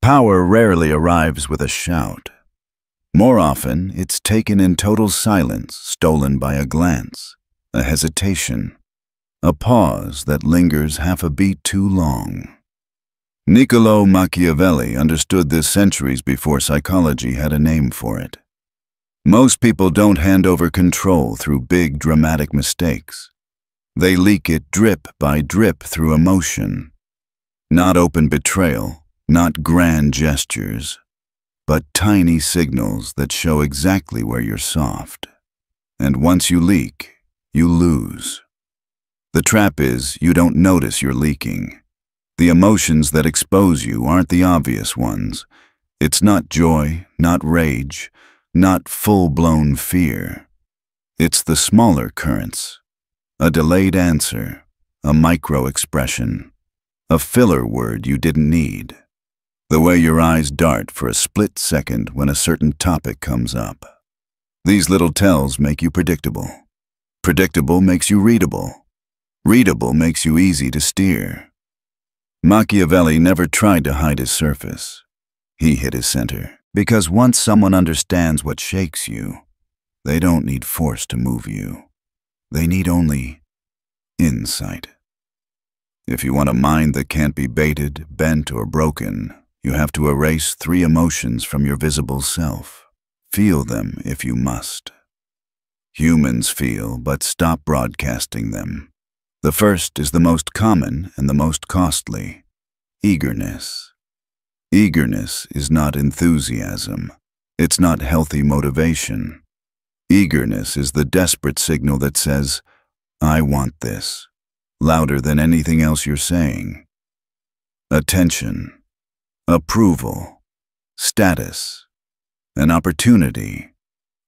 Power rarely arrives with a shout. More often, it's taken in total silence, stolen by a glance, a hesitation, a pause that lingers half a beat too long. Niccolò Machiavelli understood this centuries before psychology had a name for it. Most people don't hand over control through big, dramatic mistakes. They leak it drip by drip through emotion. Not open betrayal, not grand gestures, but tiny signals that show exactly where you're soft. And once you leak, you lose. The trap is you don't notice you're leaking. The emotions that expose you aren't the obvious ones. It's not joy, not rage, not full-blown fear. It's the smaller currents. A delayed answer, a micro-expression, a filler word you didn't need. The way your eyes dart for a split second when a certain topic comes up. These little tells make you predictable. Predictable makes you readable. Readable makes you easy to steer. Machiavelli never tried to hide his surface. He hit his center. Because once someone understands what shakes you, they don't need force to move you. They need only insight. If you want a mind that can't be baited, bent, or broken, you have to erase 3 emotions from your visible self. Feel them if you must. Humans feel, but stop broadcasting them. The first is the most common and the most costly: eagerness. Eagerness is not enthusiasm. It's not healthy motivation. Eagerness is the desperate signal that says, "I want this," louder than anything else you're saying. Attention, approval, status, an opportunity.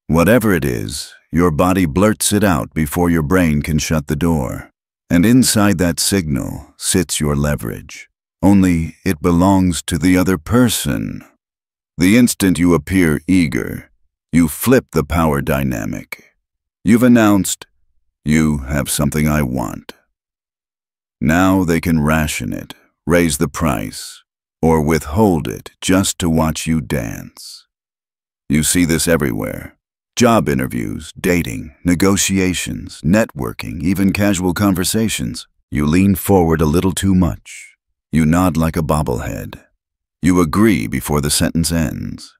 Whatever it is, your body blurts it out before your brain can shut the door. And inside that signal sits your leverage. Only it belongs to the other person. The instant you appear eager, you flip the power dynamic. You've announced, "You have something I want." Now they can ration it, raise the price, or withhold it just to watch you dance. You see this everywhere. Job interviews, dating, negotiations, networking, even casual conversations. You lean forward a little too much. You nod like a bobblehead. You agree before the sentence ends.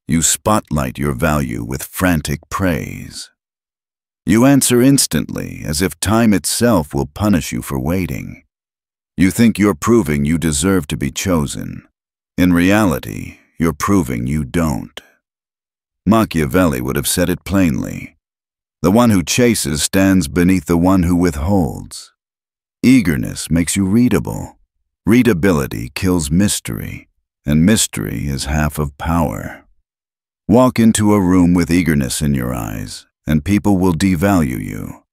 You spotlight your value with frantic praise. You answer instantly, as if time itself will punish you for waiting. You think you're proving you deserve to be chosen. In reality, you're proving you don't. Machiavelli would have said it plainly. The one who chases stands beneath the one who withholds. Eagerness makes you readable. Readability kills mystery, and mystery is half of power. Walk into a room with eagerness in your eyes, and people will devalue you.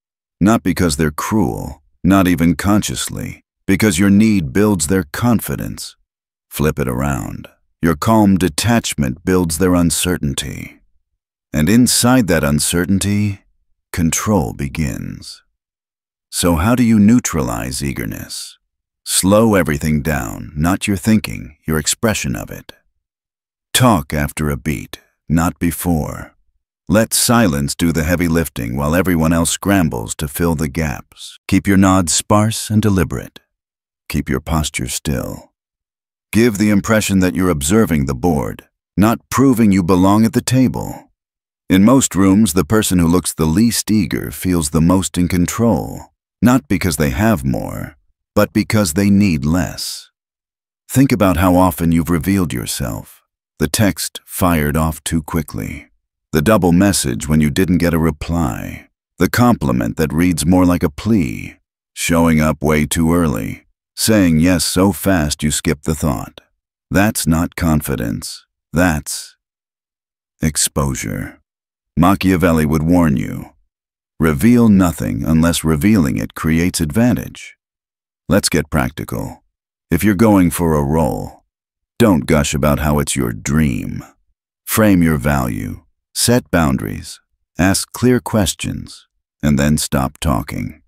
Not because they're cruel, not even consciously, because your need builds their confidence. Flip it around. Your calm detachment builds their uncertainty. And inside that uncertainty, control begins. So how do you neutralize eagerness? Slow everything down, not your thinking, your expression of it. Talk after a beat, not before. Let silence do the heavy lifting while everyone else scrambles to fill the gaps. Keep your nods sparse and deliberate. Keep your posture still. Give the impression that you're observing the board, not proving you belong at the table. In most rooms, the person who looks the least eager feels the most in control, not because they have more, but because they need less. Think about how often you've revealed yourself. The text fired off too quickly. The double message when you didn't get a reply. The compliment that reads more like a plea. Showing up way too early. Saying yes so fast you skip the thought. That's not confidence. That's exposure. Machiavelli would warn you. Reveal nothing unless revealing it creates advantage. Let's get practical. If you're going for a role, don't gush about how it's your dream. Frame your value, set boundaries, ask clear questions, and then stop talking.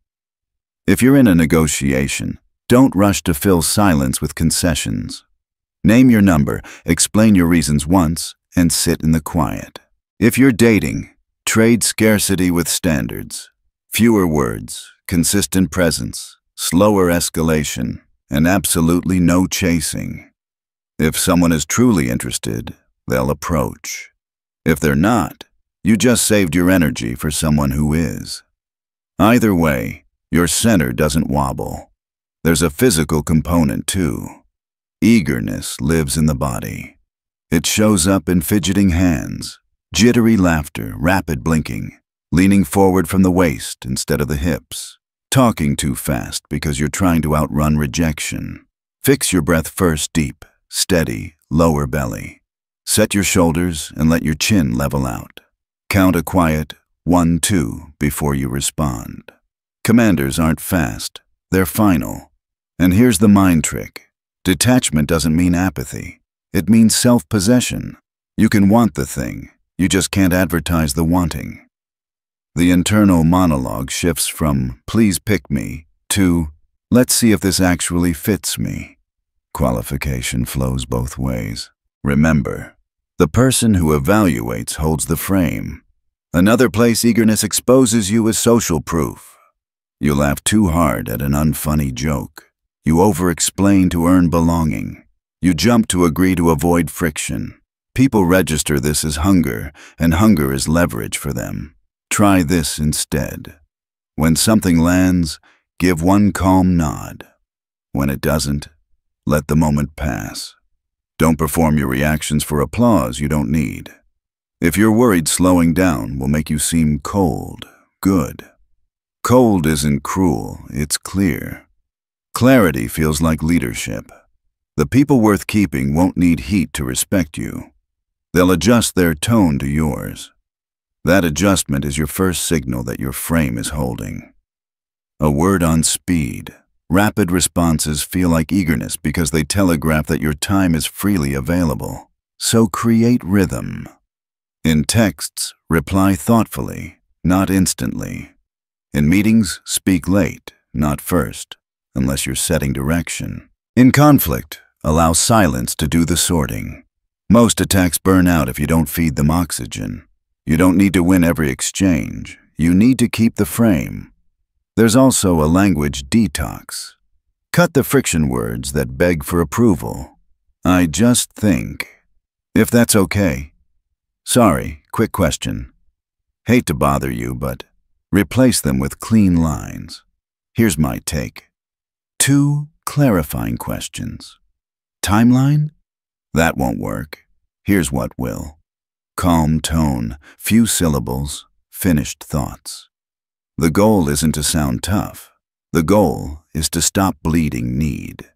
If you're in a negotiation, don't rush to fill silence with concessions. Name your number, explain your reasons once, and sit in the quiet. If you're dating, trade scarcity with standards. Fewer words, consistent presence, slower escalation, and absolutely no chasing. If someone is truly interested, they'll approach. If they're not, you just saved your energy for someone who is. Either way, your center doesn't wobble. There's a physical component too. Eagerness lives in the body. It shows up in fidgeting hands, jittery laughter, rapid blinking, leaning forward from the waist instead of the hips, talking too fast because you're trying to outrun rejection. Fix your breath first, deep, steady, lower belly. Set your shoulders and let your chin level out. Count a quiet 1, 2 before you respond. Commanders aren't fast, they're final. And here's the mind trick. Detachment doesn't mean apathy. It means self-possession. You can want the thing, you just can't advertise the wanting. The internal monologue shifts from, please pick me, to, let's see if this actually fits me. Qualification flows both ways. Remember, the person who evaluates holds the frame. Another place eagerness exposes you is social proof. You laugh too hard at an unfunny joke. You over-explain to earn belonging. You jump to agree to avoid friction. People register this as hunger, and hunger is leverage for them. Try this instead. When something lands, give one calm nod. When it doesn't, let the moment pass. Don't perform your reactions for applause you don't need. If you're worried slowing down will make you seem cold, good. Cold isn't cruel, it's clear. Clarity feels like leadership. The people worth keeping won't need heat to respect you. They'll adjust their tone to yours. That adjustment is your first signal that your frame is holding. A word on speed. Rapid responses feel like eagerness because they telegraph that your time is freely available. So create rhythm. In texts, reply thoughtfully, not instantly. In meetings, speak late, not first, unless you're setting direction. In conflict, allow silence to do the sorting. Most attacks burn out if you don't feed them oxygen. You don't need to win every exchange. You need to keep the frame. There's also a language detox. Cut the friction words that beg for approval. I just think. If that's okay. Sorry, quick question. Hate to bother you, but replace them with clean lines. Here's my take. 2 clarifying questions. Timeline? That won't work. Here's what will. Calm tone, few syllables, finished thoughts. The goal isn't to sound tough. The goal is to stop bleeding need.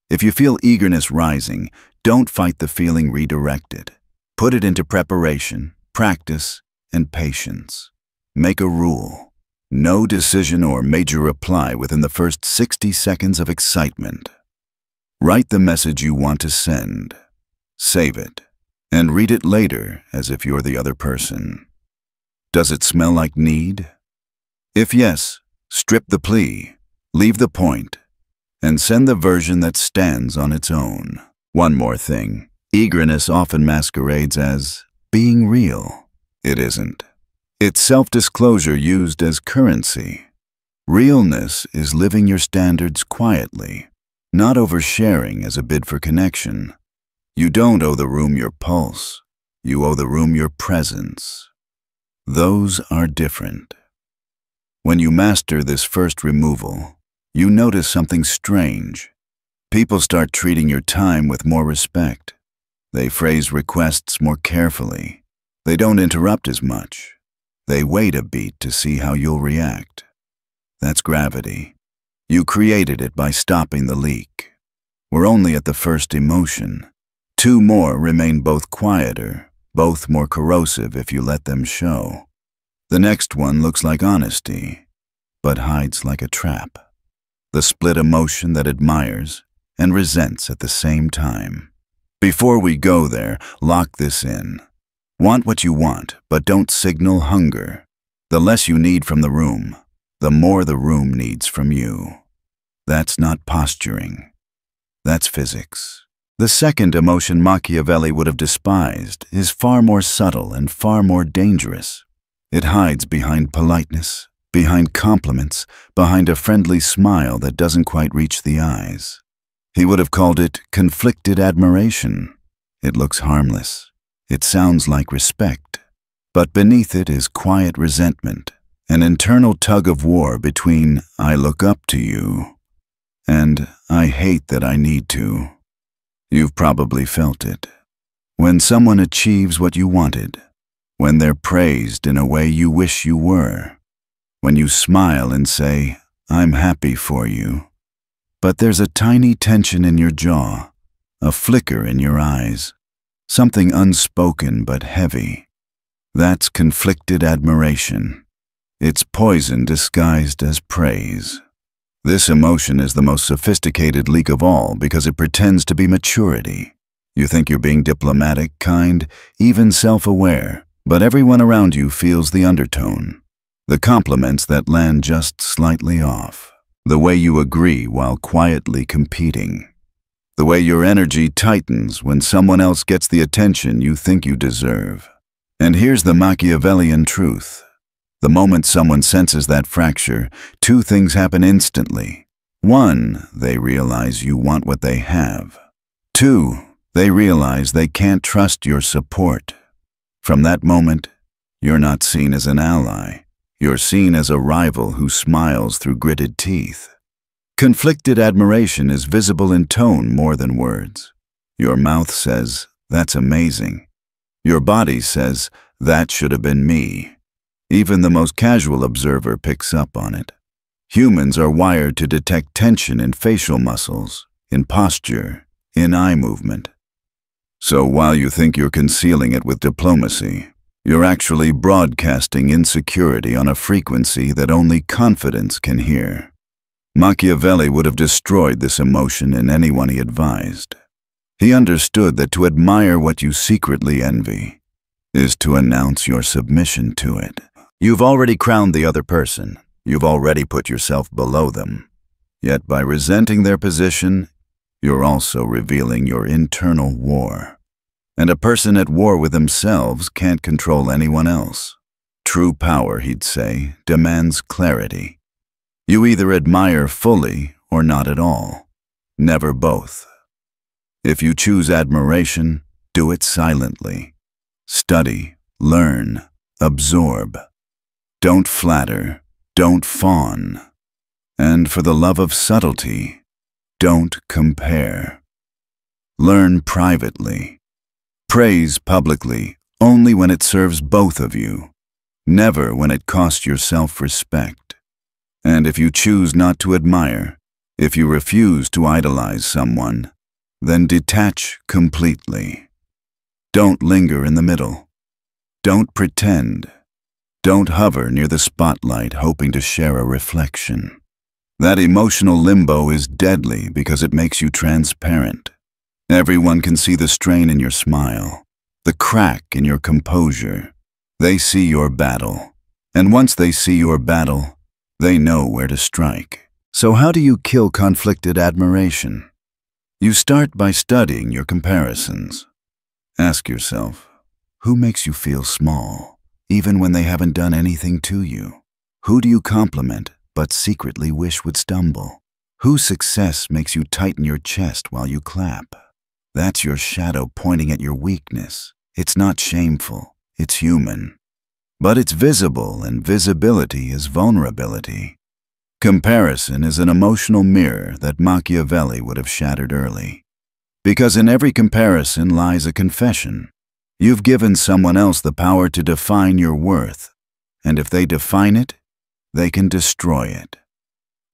If you feel eagerness rising, don't fight the feeling, redirect it. Put it into preparation, practice, and patience. Make a rule. No decision or major reply within the first 60 seconds of excitement. Write the message you want to send. Save it, and read it later as if you're the other person. Does it smell like need? If yes, strip the plea, leave the point, and send the version that stands on its own. One more thing. Eagerness often masquerades as being real. It isn't. It's self-disclosure used as currency. Realness is living your standards quietly, not oversharing as a bid for connection. You don't owe the room your pulse. You owe the room your presence. Those are different. When you master this first removal, you notice something strange. People start treating your time with more respect. They phrase requests more carefully. They don't interrupt as much. They wait a beat to see how you'll react. That's gravity. You created it by stopping the leak. We're only at the first emotion. 2 more remain both quieter, both more corrosive if you let them show. The next one looks like honesty, but hides like a trap. The split emotion that admires and resents at the same time. Before we go there, lock this in. Want what you want, but don't signal hunger. The less you need from the room, the more the room needs from you. That's not posturing. That's physics. The second emotion Machiavelli would have despised is far more subtle and far more dangerous. It hides behind politeness, behind compliments, behind a friendly smile that doesn't quite reach the eyes. He would have called it conflicted admiration. It looks harmless. It sounds like respect. But beneath it is quiet resentment, an internal tug-of-war between "I look up to you" and "I hate that I need to." You've probably felt it. When someone achieves what you wanted, when they're praised in a way you wish you were, when you smile and say, "I'm happy for you," but there's a tiny tension in your jaw, a flicker in your eyes, something unspoken but heavy. That's conflicted admiration. It's poison disguised as praise. This emotion is the most sophisticated leak of all because it pretends to be maturity. You think you're being diplomatic, kind, even self-aware, but everyone around you feels the undertone. The compliments that land just slightly off. The way you agree while quietly competing. The way your energy tightens when someone else gets the attention you think you deserve. And here's the Machiavellian truth. The moment someone senses that fracture, two things happen instantly. One, they realize you want what they have. Two, they realize they can't trust your support. From that moment, you're not seen as an ally. You're seen as a rival who smiles through gritted teeth. Conflicted admiration is visible in tone more than words. Your mouth says, "That's amazing." Your body says, "That should have been me." Even the most casual observer picks up on it. Humans are wired to detect tension in facial muscles, in posture, in eye movement. So while you think you're concealing it with diplomacy, you're actually broadcasting insecurity on a frequency that only confidence can hear. Machiavelli would have destroyed this emotion in anyone he advised. He understood that to admire what you secretly envy is to announce your submission to it. You've already crowned the other person. You've already put yourself below them. Yet by resenting their position, you're also revealing your internal war. And a person at war with themselves can't control anyone else. True power, he'd say, demands clarity. You either admire fully or not at all. Never both. If you choose admiration, do it silently. Study, learn, absorb. Don't flatter, don't fawn. And for the love of subtlety, don't compare. Learn privately. Praise publicly only when it serves both of you, never when it costs your self-respect. And if you choose not to admire, if you refuse to idolize someone, then detach completely. Don't linger in the middle. Don't pretend. Don't hover near the spotlight hoping to share a reflection. That emotional limbo is deadly because it makes you transparent. Everyone can see the strain in your smile, the crack in your composure. They see your battle. And once they see your battle, they know where to strike. So how do you kill conflicted admiration? You start by studying your comparisons. Ask yourself, who makes you feel small, even when they haven't done anything to you? Who do you compliment but secretly wish would stumble? Whose success makes you tighten your chest while you clap? That's your shadow pointing at your weakness. It's not shameful, it's human. But it's visible, and visibility is vulnerability. Comparison is an emotional mirror that Machiavelli would have shattered early. Because in every comparison lies a confession. You've given someone else the power to define your worth, and if they define it, they can destroy it.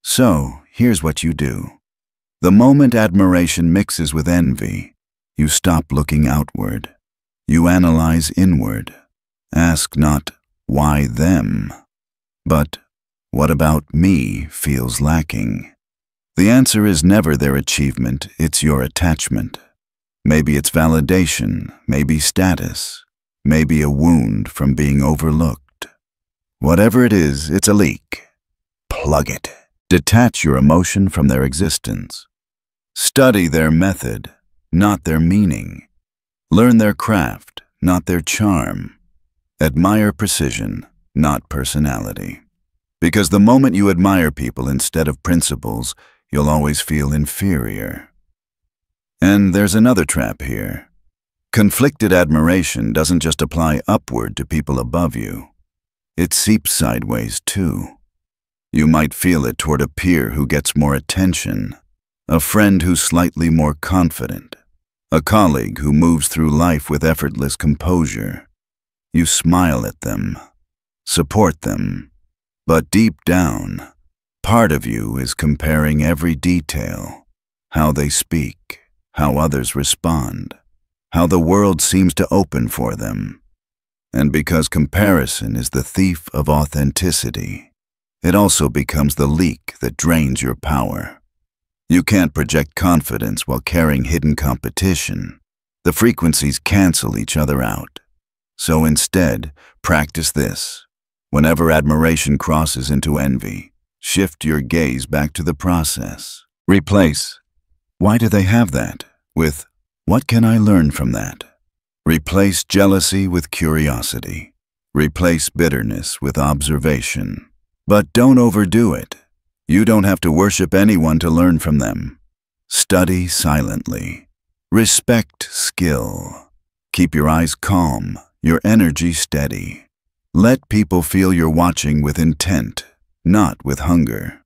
So, here's what you do. The moment admiration mixes with envy, you stop looking outward. You analyze inward. Ask not, why them? But, what about me feels lacking? The answer is never their achievement, it's your attachment. Maybe it's validation, maybe status, maybe a wound from being overlooked. Whatever it is, it's a leak. Plug it. Detach your emotion from their existence. Study their method. not their meaning. Learn their craft, not their charm. Admire precision, not personality. Because the moment you admire people instead of principles, you'll always feel inferior. And there's another trap here. Conflicted admiration doesn't just apply upward to people above you. It seeps sideways too. You might feel it toward a peer who gets more attention, a friend who's slightly more confident, a colleague who moves through life with effortless composure. You smile at them, support them, but deep down, part of you is comparing every detail, how they speak, how others respond, how the world seems to open for them. And because comparison is the thief of authenticity, it also becomes the leak that drains your power. You can't project confidence while carrying hidden competition. The frequencies cancel each other out. So instead, practice this. Whenever admiration crosses into envy, shift your gaze back to the process. Replace, "Why do they have that?" with, "What can I learn from that?" Replace jealousy with curiosity. Replace bitterness with observation. But don't overdo it. You don't have to worship anyone to learn from them. Study silently. Respect skill. Keep your eyes calm, your energy steady. Let people feel you're watching with intent, not with hunger.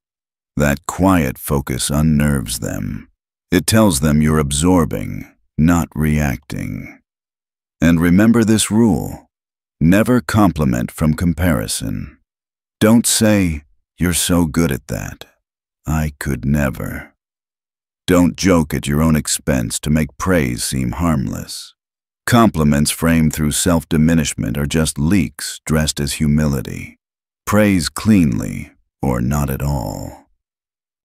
That quiet focus unnerves them. It tells them you're absorbing, not reacting. And remember this rule: never compliment from comparison. Don't say, "You're so good at that. I could never." Don't joke at your own expense to make praise seem harmless. Compliments framed through self-diminishment are just leaks dressed as humility. Praise cleanly or not at all.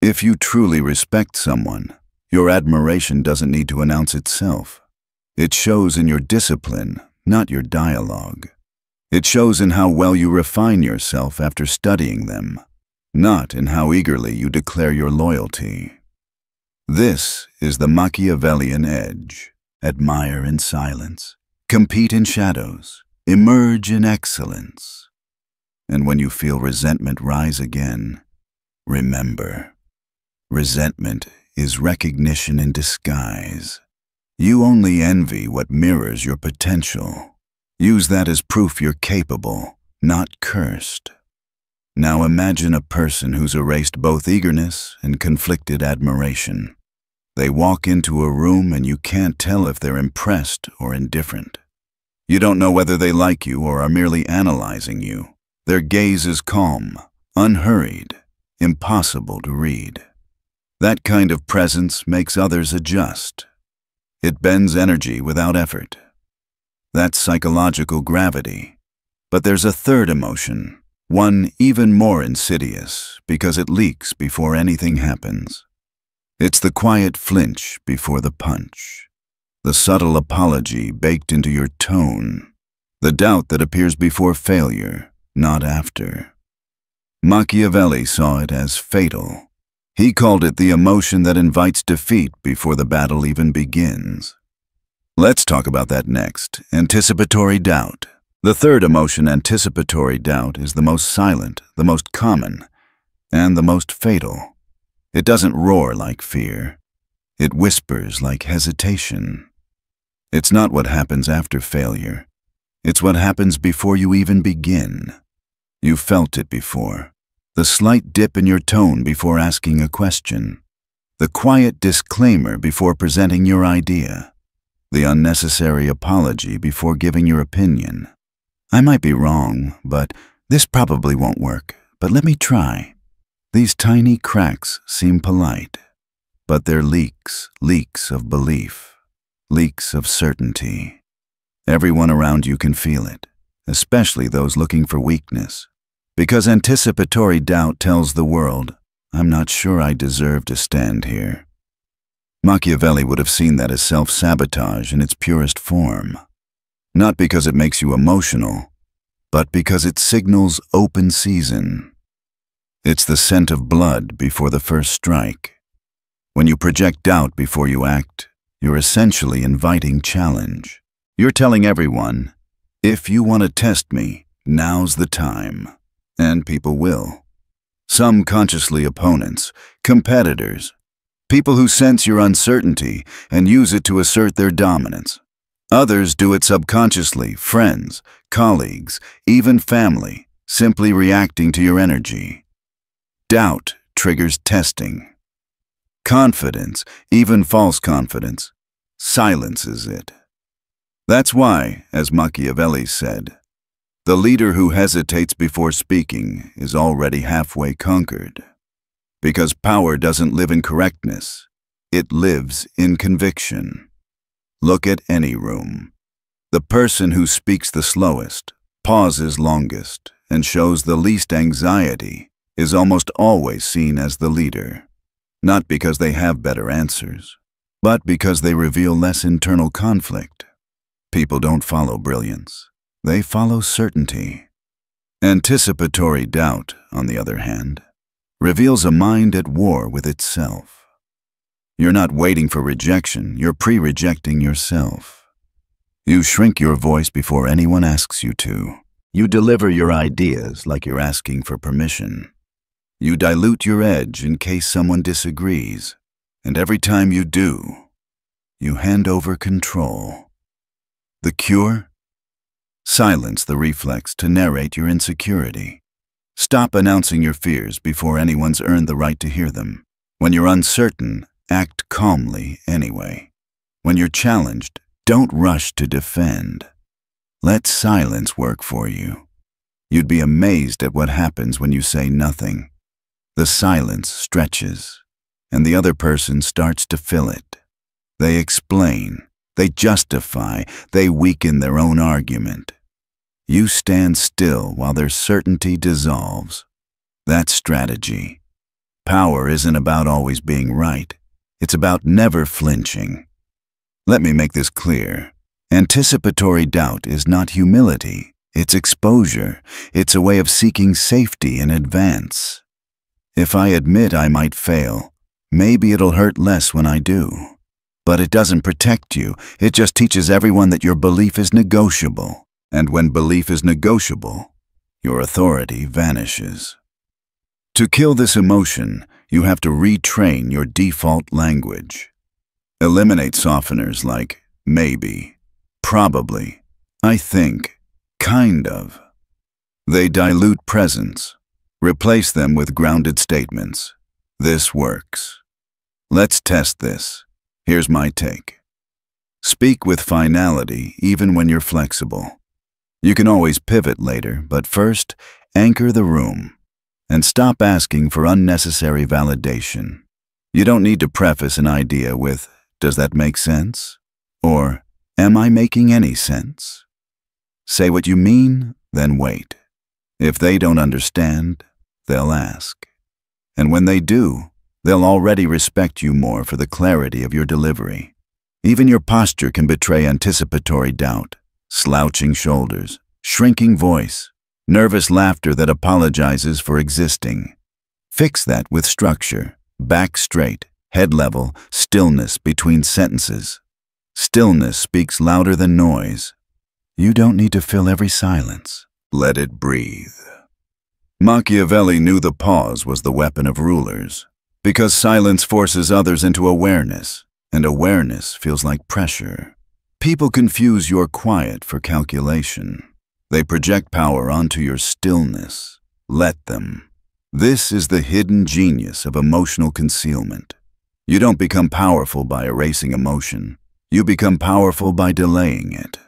If you truly respect someone, your admiration doesn't need to announce itself. It shows in your discipline, not your dialogue. It shows in how well you refine yourself after studying them, not in how eagerly you declare your loyalty. This is the Machiavellian edge. Admire in silence, compete in shadows, emerge in excellence. And when you feel resentment rise again, remember, resentment is recognition in disguise. You only envy what mirrors your potential. Use that as proof you're capable, not cursed. Now imagine a person who's erased both eagerness and conflicted admiration. They walk into a room and you can't tell if they're impressed or indifferent. You don't know whether they like you or are merely analyzing you. Their gaze is calm, unhurried, impossible to read. That kind of presence makes others adjust. It bends energy without effort. That's psychological gravity. But there's a third emotion, one even more insidious because it leaks before anything happens. It's the quiet flinch before the punch, the subtle apology baked into your tone, the doubt that appears before failure, not after. Machiavelli saw it as fatal. He called it the emotion that invites defeat before the battle even begins. Let's talk about that next, anticipatory doubt. The third emotion, anticipatory doubt, is the most silent, the most common, and the most fatal. It doesn't roar like fear. It whispers like hesitation. It's not what happens after failure. It's what happens before you even begin. You felt it before. The slight dip in your tone before asking a question. The quiet disclaimer before presenting your idea. The unnecessary apology before giving your opinion. "I might be wrong, but this probably won't work, but let me try." These tiny cracks seem polite, but they're leaks of belief, leaks of certainty. Everyone around you can feel it, especially those looking for weakness. Because anticipatory doubt tells the world, "I'm not sure I deserve to stand here." Machiavelli would have seen that as self-sabotage in its purest form. Not because it makes you emotional, but because it signals open season. It's the scent of blood before the first strike. When you project doubt before you act, you're essentially inviting challenge. You're telling everyone, if you want to test me, now's the time. And people will. Some consciously opponents, competitors, people who sense your uncertainty and use it to assert their dominance. Others do it subconsciously, friends, colleagues, even family, simply reacting to your energy. Doubt triggers testing. Confidence, even false confidence, silences it. That's why, as Machiavelli said, the leader who hesitates before speaking is already halfway conquered. Because power doesn't live in correctness, it lives in conviction. Look at any room. The person who speaks the slowest, pauses longest, and shows the least anxiety is almost always seen as the leader. Not because they have better answers, but because they reveal less internal conflict. People don't follow brilliance. They follow certainty. Anticipatory doubt, on the other hand, reveals a mind at war with itself. You're not waiting for rejection, you're pre-rejecting yourself. You shrink your voice before anyone asks you to. You deliver your ideas like you're asking for permission. You dilute your edge in case someone disagrees, and every time you do, you hand over control. The cure? Silence the reflex to narrate your insecurity. Stop announcing your fears before anyone's earned the right to hear them. When you're uncertain, act calmly anyway. When you're challenged, don't rush to defend. Let silence work for you. You'd be amazed at what happens when you say nothing. The silence stretches, and the other person starts to fill it. They explain, they justify, they weaken their own argument. You stand still while their certainty dissolves. That's strategy. Power isn't about always being right. It's about never flinching. Let me make this clear. Anticipatory doubt is not humility. It's exposure. It's a way of seeking safety in advance. If I admit I might fail, maybe it'll hurt less when I do. But it doesn't protect you. It just teaches everyone that your belief is negotiable. And when belief is negotiable, your authority vanishes. To kill this emotion, you have to retrain your default language. Eliminate softeners like maybe, probably, I think, kind of. They dilute presence. Replace them with grounded statements. This works. Let's test this. Here's my take. Speak with finality even when you're flexible. You can always pivot later, but first, anchor the room. And stop asking for unnecessary validation. You don't need to preface an idea with, "Does that make sense?" Or, "Am I making any sense?" Say what you mean, then wait. If they don't understand, they'll ask. And when they do, they'll already respect you more for the clarity of your delivery. Even your posture can betray anticipatory doubt. Slouching shoulders, shrinking voice, nervous laughter that apologizes for existing. Fix that with structure, back straight, head level, stillness between sentences. Stillness speaks louder than noise. You don't need to fill every silence. Let it breathe. Machiavelli knew the pause was the weapon of rulers, because silence forces others into awareness, and awareness feels like pressure. People confuse your quiet for calculation. They project power onto your stillness. Let them. This is the hidden genius of emotional concealment. You don't become powerful by erasing emotion. You become powerful by delaying it.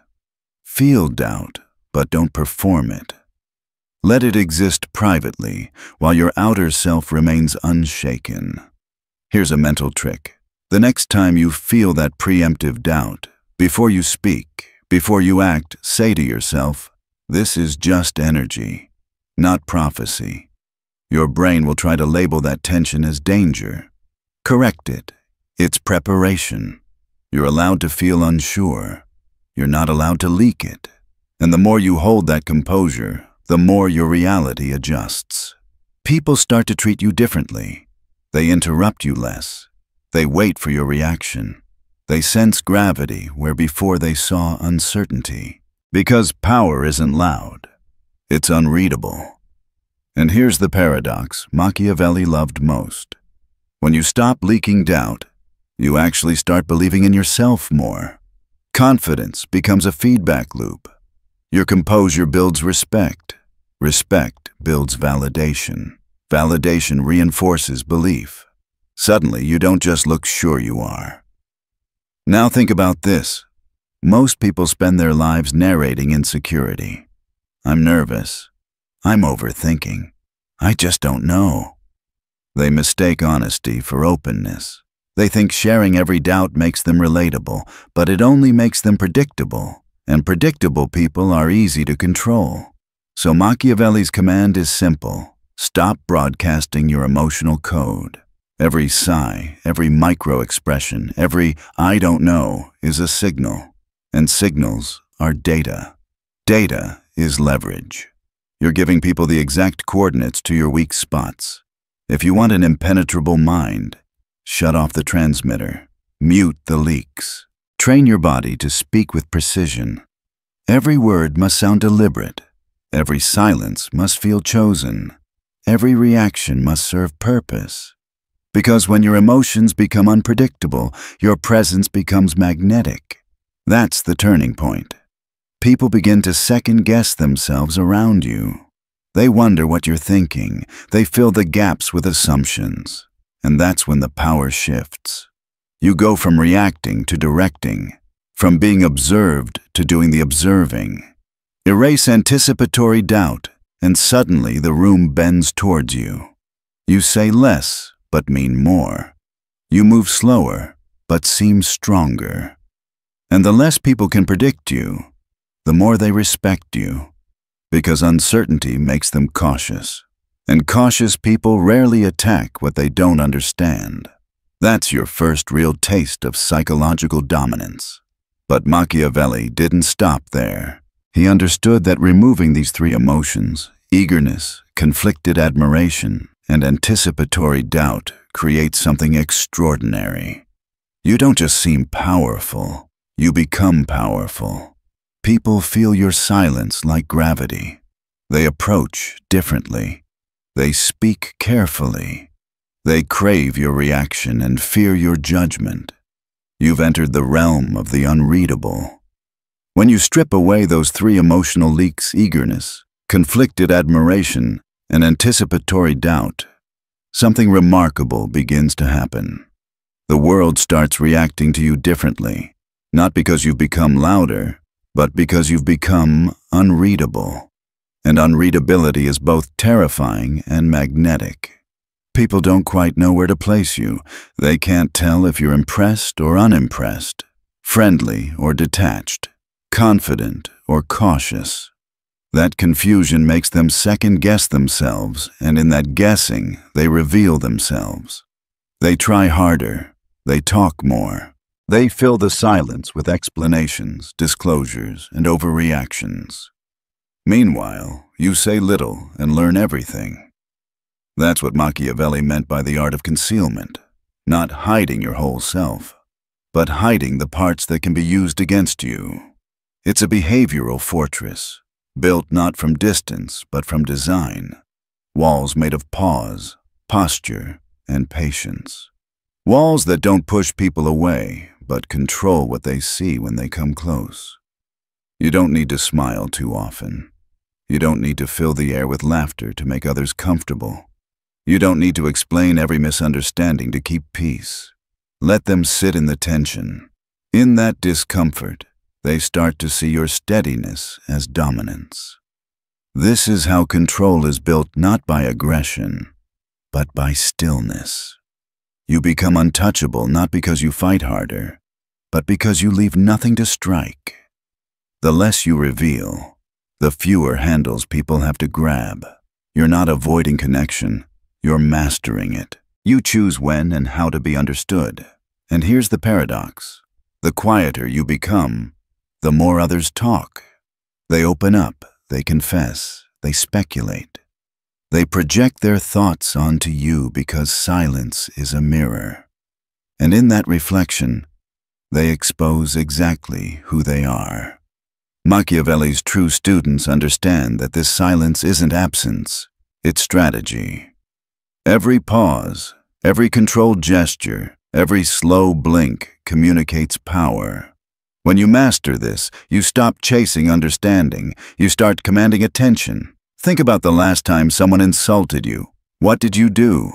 Feel doubt, but don't perform it. Let it exist privately while your outer self remains unshaken. Here's a mental trick. The next time you feel that preemptive doubt, before you speak, before you act, say to yourself, "This is just energy, not prophecy." Your brain will try to label that tension as danger. Correct it. It's preparation. You're allowed to feel unsure. You're not allowed to leak it. And the more you hold that composure, the more your reality adjusts. People start to treat you differently. They interrupt you less. They wait for your reaction. They sense gravity where before they saw uncertainty. Because power isn't loud. It's unreadable. And here's the paradox Machiavelli loved most. When you stop leaking doubt, you actually start believing in yourself more. Confidence becomes a feedback loop. Your composure builds respect. Respect builds validation. Validation reinforces belief. Suddenly, you don't just look sure you are. Now think about this. Most people spend their lives narrating insecurity. I'm nervous. I'm overthinking. I just don't know. They mistake honesty for openness. They think sharing every doubt makes them relatable, but it only makes them predictable, and predictable people are easy to control. So Machiavelli's command is simple. Stop broadcasting your emotional code. Every sigh, every micro-expression, every "I don't know" is a signal, and signals are data. Data is leverage. You're giving people the exact coordinates to your weak spots. If you want an impenetrable mind, shut off the transmitter, mute the leaks. Train your body to speak with precision. Every word must sound deliberate. Every silence must feel chosen. Every reaction must serve purpose. Because when your emotions become unpredictable, your presence becomes magnetic. That's the turning point. People begin to second-guess themselves around you. They wonder what you're thinking. They fill the gaps with assumptions. And that's when the power shifts. You go from reacting to directing, from being observed to doing the observing. Erase anticipatory doubt, and suddenly the room bends towards you. You say less, but mean more. You move slower, but seem stronger. And the less people can predict you, the more they respect you. Because uncertainty makes them cautious. And cautious people rarely attack what they don't understand. That's your first real taste of psychological dominance. But Machiavelli didn't stop there. He understood that removing these three emotions, eagerness, conflicted admiration, and anticipatory doubt, creates something extraordinary. You don't just seem powerful, you become powerful. People feel your silence like gravity. They approach differently. They speak carefully. They crave your reaction and fear your judgment. You've entered the realm of the unreadable. When you strip away those three emotional leaks, eagerness, conflicted admiration, and anticipatory doubt, something remarkable begins to happen. The world starts reacting to you differently, not because you've become louder, but because you've become unreadable. And unreadability is both terrifying and magnetic. People don't quite know where to place you. They can't tell if you're impressed or unimpressed, friendly or detached, confident or cautious. That confusion makes them second-guess themselves, and in that guessing, they reveal themselves. They try harder. They talk more. They fill the silence with explanations, disclosures, and overreactions. Meanwhile, you say little and learn everything. That's what Machiavelli meant by the art of concealment, not hiding your whole self, but hiding the parts that can be used against you. It's a behavioral fortress, built not from distance but from design. Walls made of pause, posture, and patience. Walls that don't push people away, but control what they see when they come close. You don't need to smile too often. You don't need to fill the air with laughter to make others comfortable. You don't need to explain every misunderstanding to keep peace. Let them sit in the tension. In that discomfort, they start to see your steadiness as dominance. This is how control is built not by aggression, but by stillness. You become untouchable not because you fight harder, but because you leave nothing to strike. The less you reveal, the fewer handles people have to grab. You're not avoiding connection, you're mastering it. You choose when and how to be understood. And here's the paradox. The quieter you become, the more others talk. They open up, they confess, they speculate. They project their thoughts onto you because silence is a mirror. And in that reflection, they expose exactly who they are. Machiavelli's true students understand that this silence isn't absence, it's strategy. Every pause, every controlled gesture, every slow blink communicates power. When you master this, you stop chasing understanding, you start commanding attention. Think about the last time someone insulted you. What did you do?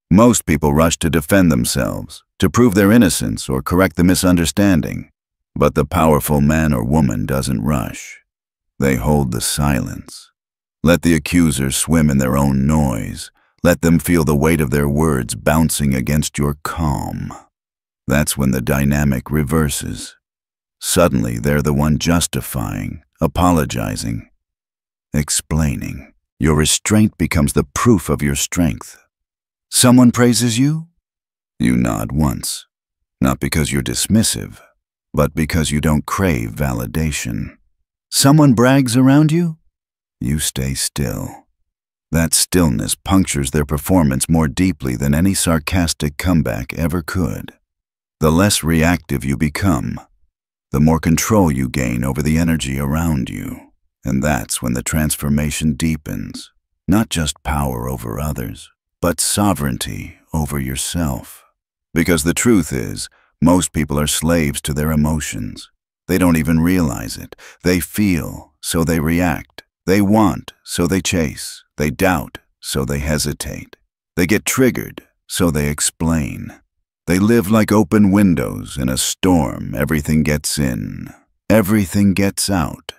Most people rush to defend themselves, to prove their innocence or correct the misunderstanding. But the powerful man or woman doesn't rush. They hold the silence. Let the accusers swim in their own noise. Let them feel the weight of their words bouncing against your calm. That's when the dynamic reverses. Suddenly, they're the one justifying, apologizing, explaining. Your restraint becomes the proof of your strength. Someone praises you? You nod once. Not because you're dismissive, but because you don't crave validation. Someone brags around you? You stay still. That stillness punctures their performance more deeply than any sarcastic comeback ever could. The less reactive you become, the more control you gain over the energy around you. And that's when the transformation deepens. Not just power over others, but sovereignty over yourself. Because the truth is, most people are slaves to their emotions. They don't even realize it. They feel, so they react. They want, so they chase. They doubt, so they hesitate. They get triggered, so they explain. They live like open windows in a storm. Everything gets in, everything gets out.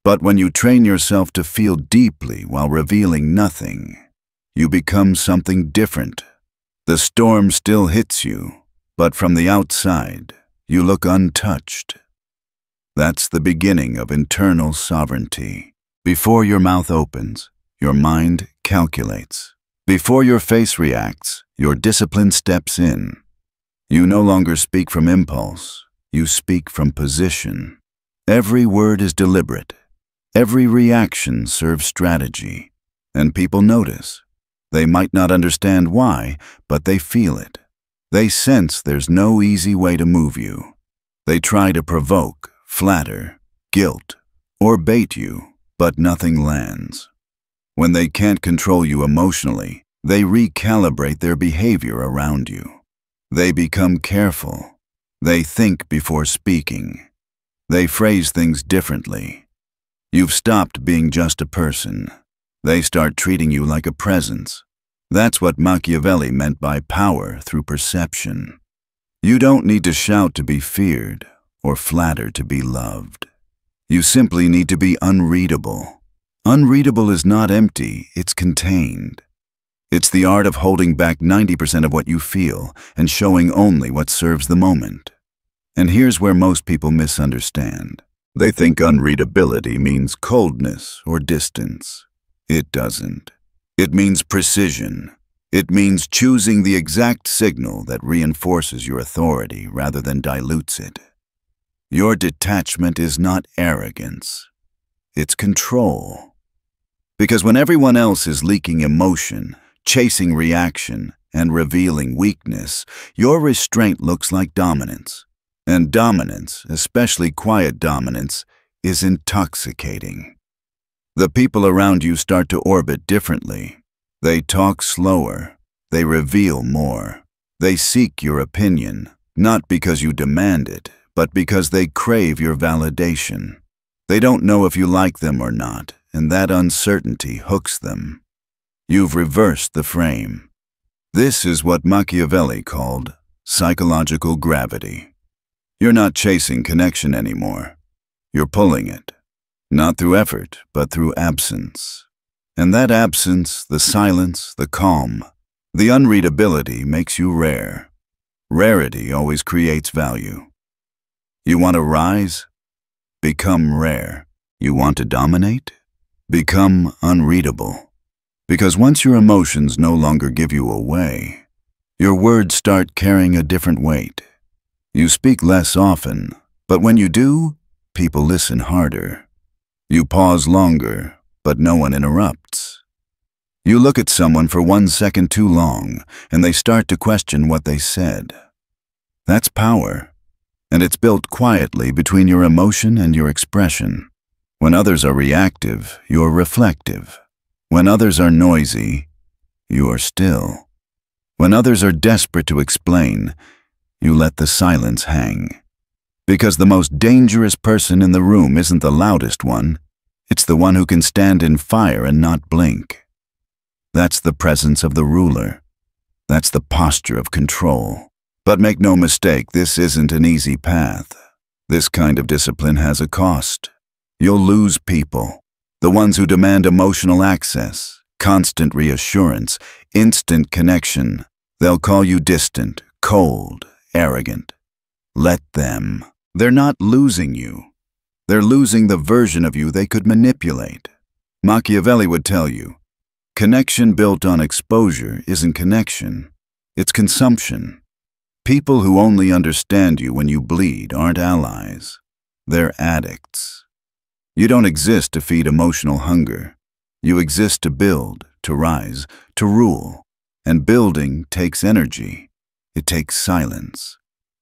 But when you train yourself to feel deeply while revealing nothing, you become something different. The storm still hits you, but from the outside, you look untouched. That's the beginning of internal sovereignty. Before your mouth opens, your mind calculates. Before your face reacts, your discipline steps in. You no longer speak from impulse, you speak from position. Every word is deliberate. Every reaction serves strategy. And people notice. They might not understand why, but they feel it. They sense there's no easy way to move you. They try to provoke, flatter, guilt, or bait you, but nothing lands. When they can't control you emotionally, they recalibrate their behavior around you. They become careful. They think before speaking. They phrase things differently. You've stopped being just a person. They start treating you like a presence. That's what Machiavelli meant by power through perception. You don't need to shout to be feared or flatter to be loved. You simply need to be unreadable. Unreadable is not empty, it's contained. It's the art of holding back 90% of what you feel and showing only what serves the moment. And here's where most people misunderstand. They think unreadability means coldness or distance. It doesn't. It means precision. It means choosing the exact signal that reinforces your authority rather than dilutes it. Your detachment is not arrogance. It's control. Because when everyone else is leaking emotion, chasing reaction, and revealing weakness, your restraint looks like dominance. And dominance, especially quiet dominance, is intoxicating. The people around you start to orbit differently. They talk slower. They reveal more. They seek your opinion, not because you demand it, but because they crave your validation. They don't know if you like them or not, and that uncertainty hooks them. You've reversed the frame. This is what Machiavelli called psychological gravity. You're not chasing connection anymore. You're pulling it. Not through effort, but through absence. And that absence, the silence, the calm, the unreadability makes you rare. Rarity always creates value. You want to rise? Become rare. You want to dominate? Become unreadable. Because once your emotions no longer give you away, your words start carrying a different weight. You speak less often, but when you do, people listen harder. You pause longer, but no one interrupts. You look at someone for 1 second too long, and they start to question what they said. That's power. and it's built quietly between your emotion and your expression. When others are reactive, you're reflective. When others are noisy, you are still. When others are desperate to explain, you let the silence hang. Because the most dangerous person in the room isn't the loudest one, it's the one who can stand in fire and not blink. That's the presence of the ruler. That's the posture of control. But make no mistake, this isn't an easy path. This kind of discipline has a cost. You'll lose people. The ones who demand emotional access, constant reassurance, instant connection. They'll call you distant, cold, arrogant. Let them. They're not losing you. They're losing the version of you they could manipulate. Machiavelli would tell you, connection built on exposure isn't connection, it's consumption. People who only understand you when you bleed aren't allies. They're addicts. You don't exist to feed emotional hunger. You exist to build, to rise, to rule. And building takes energy. It takes silence.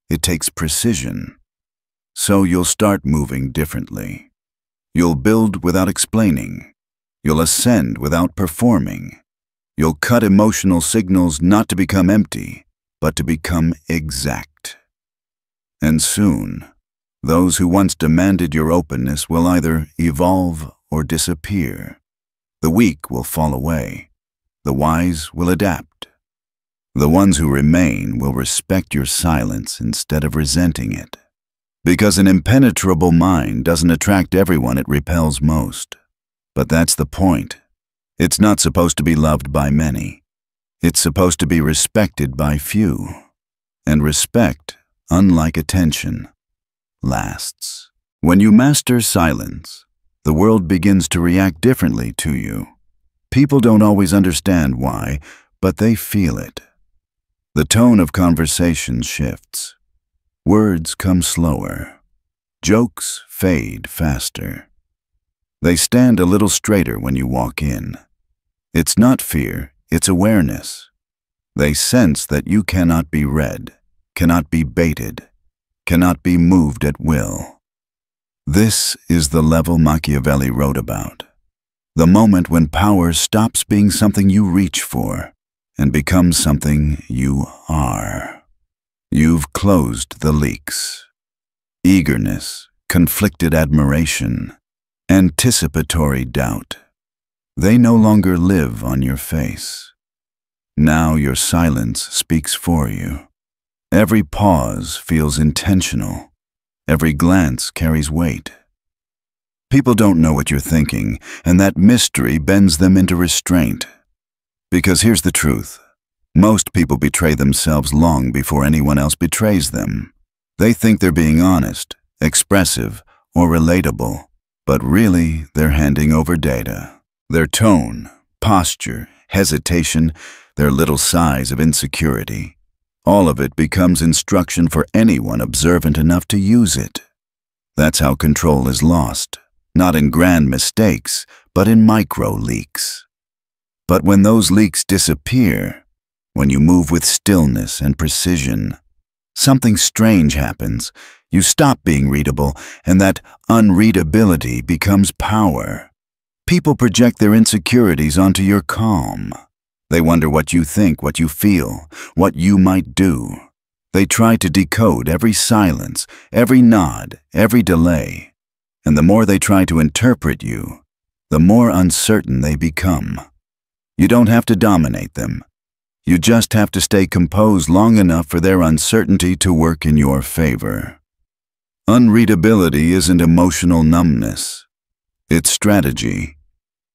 It takes precision. So you'll start moving differently. You'll build without explaining. You'll ascend without performing. You'll cut emotional signals not to become empty, but to become exact. And soon, those who once demanded your openness will either evolve or disappear. The weak will fall away. The wise will adapt. The ones who remain will respect your silence instead of resenting it. Because an impenetrable mind doesn't attract everyone it repels most. But that's the point. It's not supposed to be loved by many. It's supposed to be respected by few. And respect, unlike attention, lasts. When you master silence, the world begins to react differently to you. People don't always understand why, but they feel it. The tone of conversation shifts. Words come slower. Jokes fade faster. They stand a little straighter when you walk in. It's not fear, it's awareness. They sense that you cannot be read, cannot be baited, cannot be moved at will. This is the level Machiavelli wrote about. The moment when power stops being something you reach for and becomes something you are. You've closed the leaks. Eagerness, conflicted admiration, anticipatory doubt. They no longer live on your face. Now your silence speaks for you. Every pause feels intentional. Every glance carries weight. People don't know what you're thinking, and that mystery bends them into restraint. Because here's the truth. Most people betray themselves long before anyone else betrays them. They think they're being honest, expressive, or relatable, but really they're handing over data. Their tone, posture, hesitation, their little sighs of insecurity, all of it becomes instruction for anyone observant enough to use it. That's how control is lost, not in grand mistakes, but in micro leaks. But when those leaks disappear, when you move with stillness and precision, something strange happens. You stop being readable, and that unreadability becomes power. People project their insecurities onto your calm. They wonder what you think, what you feel, what you might do. They try to decode every silence, every nod, every delay. And the more they try to interpret you, the more uncertain they become. You don't have to dominate them. You just have to stay composed long enough for their uncertainty to work in your favor. Unreadability isn't emotional numbness. It's strategy.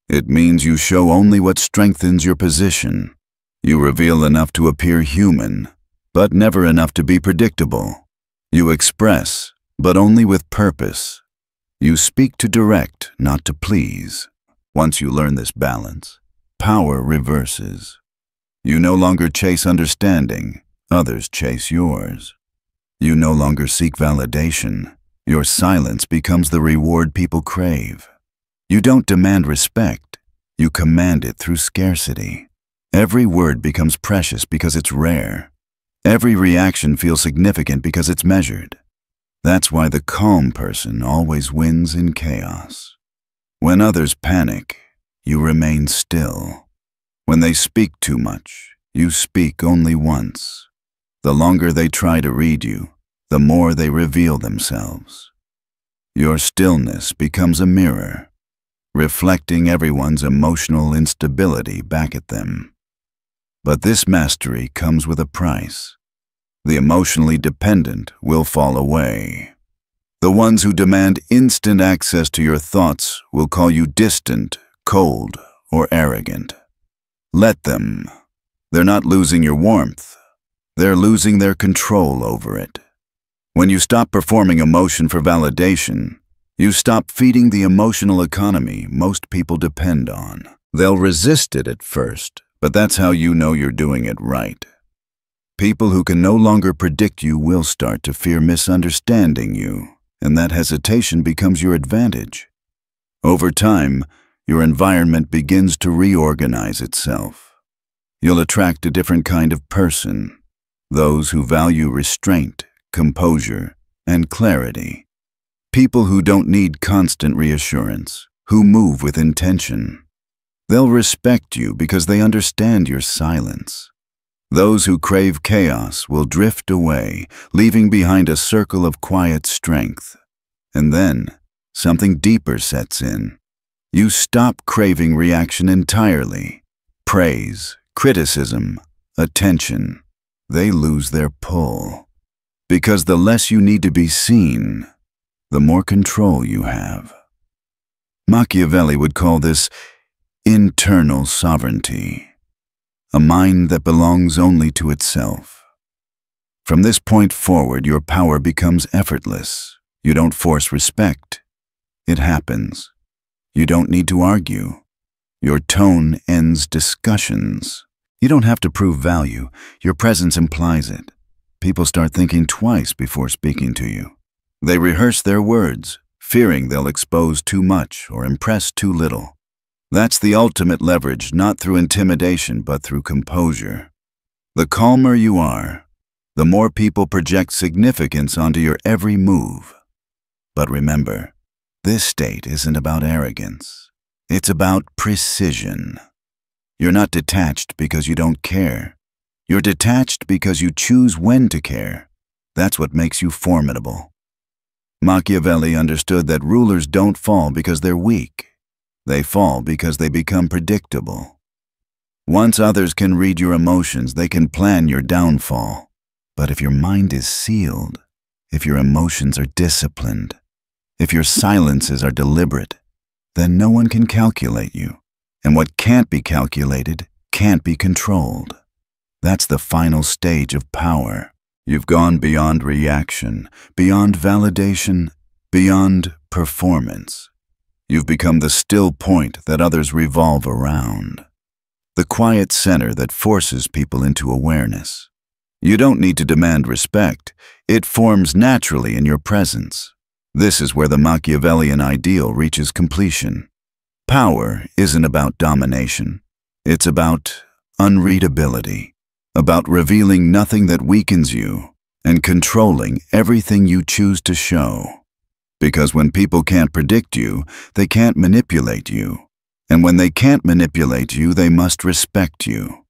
It means you show only what strengthens your position. You reveal enough to appear human, but never enough to be predictable. You express, but only with purpose. You speak to direct, not to please. Once you learn this balance, power reverses. You no longer chase understanding, others chase yours. You no longer seek validation. Your silence becomes the reward people crave. You don't demand respect, you command it through scarcity. Every word becomes precious because it's rare. Every reaction feels significant because it's measured. That's why the calm person always wins in chaos. When others panic, you remain still. When they speak too much, you speak only once. The longer they try to read you, the more they reveal themselves. Your stillness becomes a mirror, reflecting everyone's emotional instability back at them. But this mastery comes with a price. The emotionally dependent will fall away. The ones who demand instant access to your thoughts will call you distant, cold, or arrogant. Let them. They're not losing your warmth. They're losing their control over it. When you stop performing emotion for validation, you stop feeding the emotional economy most people depend on. They'll resist it at first, but that's how you know you're doing it right. People who can no longer predict you will start to fear misunderstanding you, and that hesitation becomes your advantage. Over time, your environment begins to reorganize itself. You'll attract a different kind of person, those who value restraint, composure, and clarity. People who don't need constant reassurance, who move with intention. They'll respect you because they understand your silence. Those who crave chaos will drift away, leaving behind a circle of quiet strength. And then, something deeper sets in. You stop craving reaction entirely. Praise, criticism, attention, they lose their pull. Because the less you need to be seen, the more control you have. Machiavelli would call this internal sovereignty. A mind that belongs only to itself. From this point forward, your power becomes effortless. You don't force respect. It happens. You don't need to argue. Your tone ends discussions. You don't have to prove value. Your presence implies it. People start thinking twice before speaking to you. They rehearse their words, fearing they'll expose too much or impress too little. That's the ultimate leverage, not through intimidation, but through composure. The calmer you are, the more people project significance onto your every move. But remember, this state isn't about arrogance. It's about precision. You're not detached because you don't care. You're detached because you choose when to care. That's what makes you formidable. Machiavelli understood that rulers don't fall because they're weak. They fall because they become predictable. Once others can read your emotions, they can plan your downfall. But if your mind is sealed, if your emotions are disciplined, if your silences are deliberate, then no one can calculate you. And what can't be calculated can't be controlled. That's the final stage of power. You've gone beyond reaction, beyond validation, beyond performance. You've become the still point that others revolve around. The quiet center that forces people into awareness. You don't need to demand respect. It forms naturally in your presence. This is where the Machiavellian ideal reaches completion. Power isn't about domination. It's about unreadability, about revealing nothing that weakens you and controlling everything you choose to show. Because when people can't predict you, they can't manipulate you. And when they can't manipulate you, they must respect you.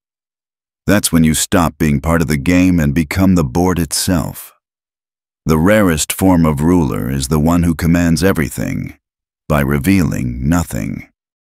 That's when you stop being part of the game and become the board itself. The rarest form of ruler is the one who commands everything by revealing nothing.